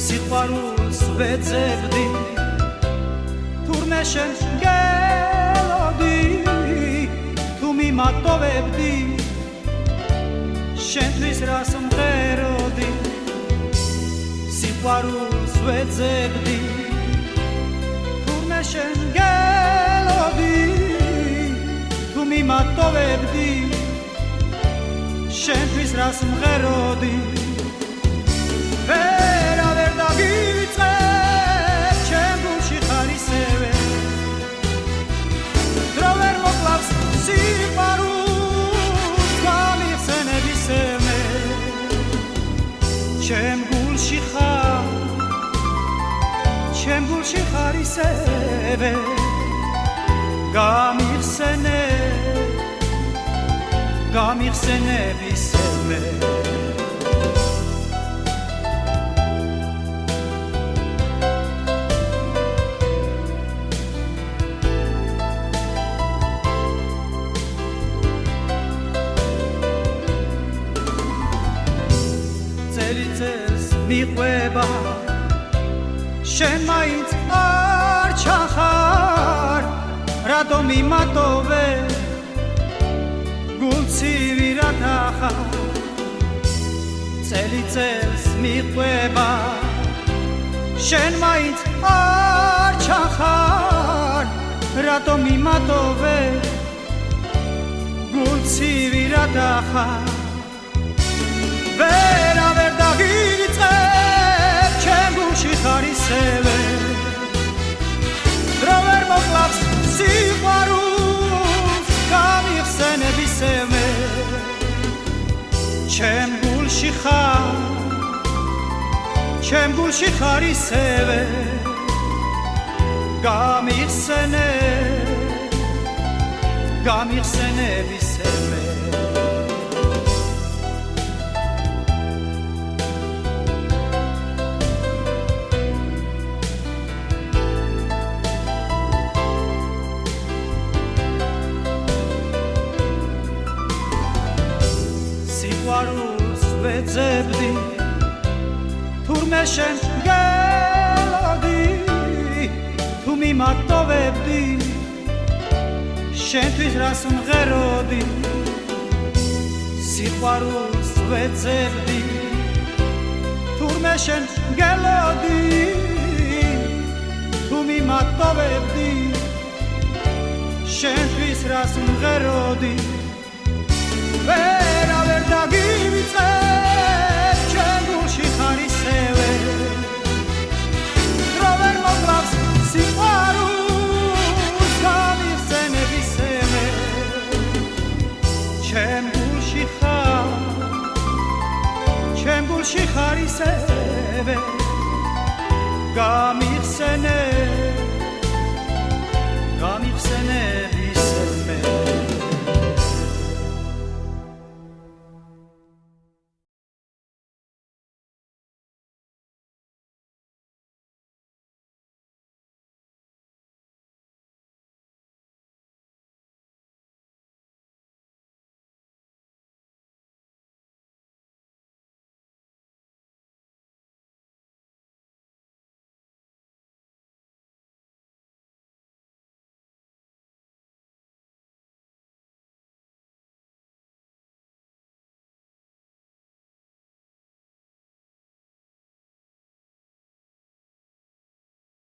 სიყვარულს ვეძებდი თურმე შენ გელოდი თუ მიმატოვებდი შენთვის რას მღეროდი სიყვარულს ვეძებდი თურმე შენ გელოდი თუ მიმატოვებდი შენთვის რას მღეროდი ვერავერ დაგიწყებ ჩემ გულში ხარისევე დრო ვერ მოკლავს სიყვარულს გამიხსენებისმე ჩემ გულში ხარისევე გამიხსენებისმე წელიწელს მიყვება შენ მაინც არ ჩახარ რატომ მიმატოვე გულცივი რატახარ წელიწელს მიყვება შენ მაინც არ ჩახარ რატომ მიმატოვე გულცივი რატახარ ვერავერ დაგიწყებ ჩემ გულში ხარისევე დრო ვერ მოკლავს სიყვარულს გამიხსენებისმე ჩემ გულში ხარისევე გამიხსენებისმე სიყვარულს ვეძებდი თურმე შენ გელოდი თუ მიმატოვებდი შენთვის რას მღეროდი სიყვარულს ვეძებდი თურმე შენ გელოდი თუ მიმატოვებდი შენთვის რას მღეროდი ვერავერ დაგიწყებ ჩემ გულში ხარისევე დრო ვერ მოკლავს სიყვარულს გამიხსენებისმე ჩემ გულში ხარისევე გამიხსენებისმე